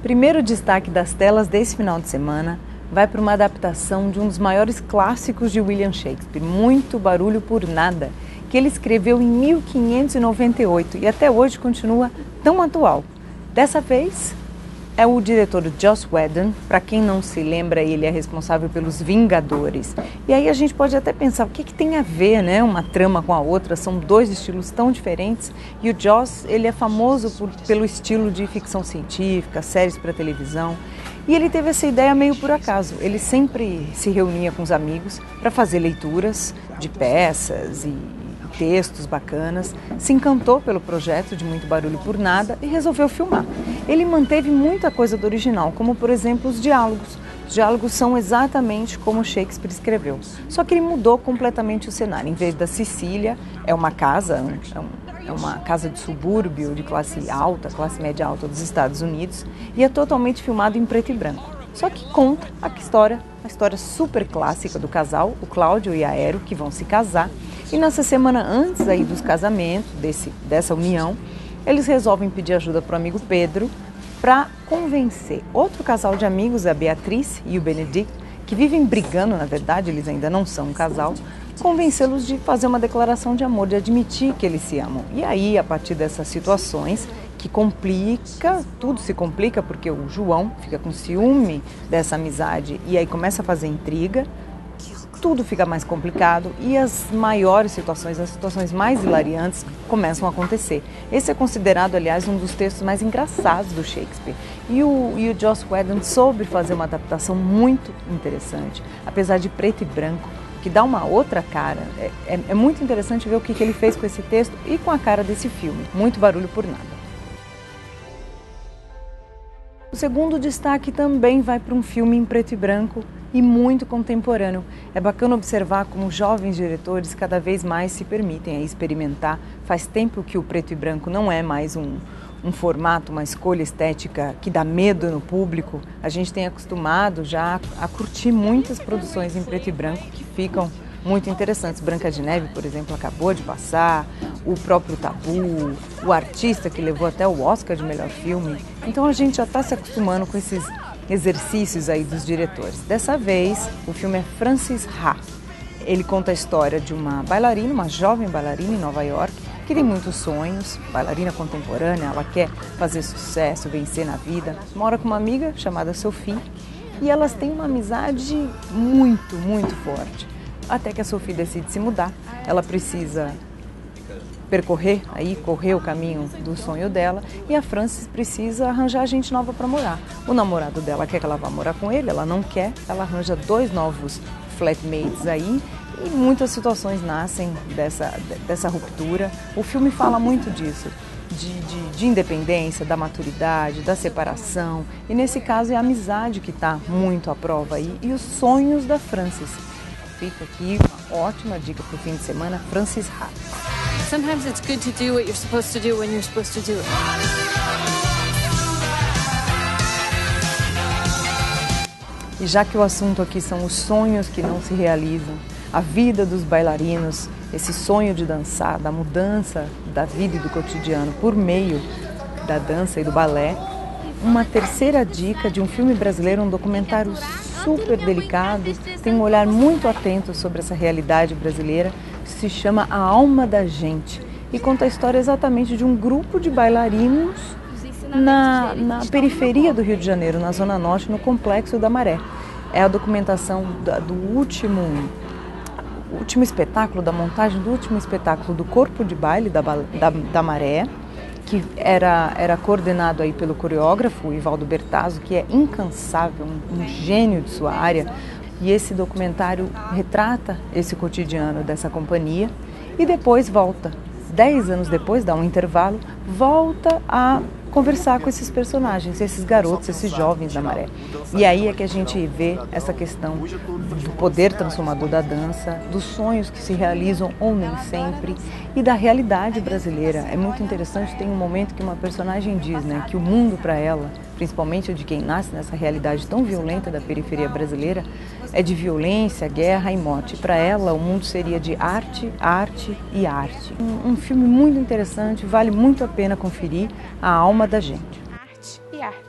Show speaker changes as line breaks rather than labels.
Primeiro destaque das telas desse final de semana vai para uma adaptação de um dos maiores clássicos de William Shakespeare, Muito Barulho por Nada, que ele escreveu em 1598 e até hoje continua tão atual. Dessa vez é o diretor Joss Whedon. Para quem não se lembra, ele é responsável pelos Vingadores. E aí a gente pode até pensar, o que tem a ver, né, uma trama com a outra? São dois estilos tão diferentes. E o Joss, ele é famoso pelo estilo de ficção científica, séries para televisão. E ele teve essa ideia meio por acaso. Ele sempre se reunia com os amigos para fazer leituras de peças e textos bacanas, se encantou pelo projeto de Muito Barulho por Nada e resolveu filmar. Ele manteve muita coisa do original, como por exemplo os diálogos. Os diálogos são exatamente como Shakespeare escreveu, só que ele mudou completamente o cenário. Em vez da Sicília, é uma casa, é uma casa de subúrbio de classe alta, classe média alta dos Estados Unidos, e é totalmente filmado em preto e branco. Só que conta a história super clássica do casal, o Cláudio e a Aero, que vão se casar. E nessa semana antes aí dos casamentos, dessa união, eles resolvem pedir ajuda para o amigo Pedro para convencer outro casal de amigos, a Beatriz e o Benedict, que vivem brigando, na verdade, eles ainda não são um casal, convencê-los de fazer uma declaração de amor, de admitir que eles se amam. E aí, a partir dessas situações, que complica, tudo se complica porque o João fica com ciúme dessa amizade e aí começa a fazer intriga, tudo fica mais complicado e as maiores situações, as situações mais hilariantes começam a acontecer. Esse é considerado, aliás, um dos textos mais engraçados do Shakespeare. E o Joss Whedon soube fazer uma adaptação muito interessante, apesar de preto e branco, que dá uma outra cara. É muito interessante ver o que ele fez com esse texto e com a cara desse filme, Muito Barulho por Nada. O segundo destaque também vai para um filme em preto e branco e muito contemporâneo. É bacana observar como jovens diretores cada vez mais se permitem experimentar. Faz tempo que o preto e branco não é mais um formato, uma escolha estética que dá medo no público. A gente tem acostumado já a curtir muitas produções em preto e branco que ficam muito interessantes. Branca de Neve, por exemplo, acabou de passar, o próprio Tabu, o Artista, que levou até o Oscar de melhor filme. Então a gente já está se acostumando com esses exercícios aí dos diretores. Dessa vez, o filme é Frances Ha. Ele conta a história de uma bailarina, uma jovem bailarina em Nova York, que tem muitos sonhos, bailarina contemporânea, ela quer fazer sucesso, vencer na vida. Mora com uma amiga chamada Sophie e elas têm uma amizade muito, muito forte. Até que a Sophie decide se mudar. Ela precisa correr o caminho do sonho dela, e a Frances precisa arranjar gente nova para morar. O namorado dela quer que ela vá morar com ele, ela não quer, ela arranja 2 novos flatmates aí, e muitas situações nascem dessa ruptura. O filme fala muito disso, de independência, da maturidade, da separação, e nesse caso é a amizade que está muito à prova aí, e os sonhos da Frances. Fica aqui uma ótima dica para o fim de semana, Frances Ha.
Sometimes it's good to do what you're supposed to do when you're supposed to do it.
E já que o assunto aqui são os sonhos que não se realizam, a vida dos bailarinos, esse sonho de dançar, da mudança da vida e do cotidiano por meio da dança e do balé, uma terceira dica de um filme brasileiro, um documentário super delicado, tem um olhar muito atento sobre essa realidade brasileira, que se chama A Alma da Gente, e conta a história exatamente de um grupo de bailarinos na periferia do Rio de Janeiro, na Zona Norte, no Complexo da Maré. É a documentação do último espetáculo, da montagem do último espetáculo do Corpo de Baile da Maré, que era coordenado aí pelo coreógrafo Ivaldo Bertazzo, que é incansável, um gênio de sua área. E esse documentário retrata esse cotidiano dessa companhia e depois volta, 10 anos depois, dá um intervalo, volta a conversar com esses personagens, esses garotos, esses jovens da Maré. E aí é que a gente vê essa questão do poder transformador da dança, dos sonhos que se realizam ou nem sempre, e da realidade brasileira. É muito interessante, tem um momento que uma personagem diz, né, que o mundo para ela principalmente o de quem nasce nessa realidade tão violenta da periferia brasileira, é de violência, guerra e morte. Para ela, o mundo seria de arte, arte e arte. Um filme muito interessante, vale muito a pena conferir a alma da gente.
Arte e arte.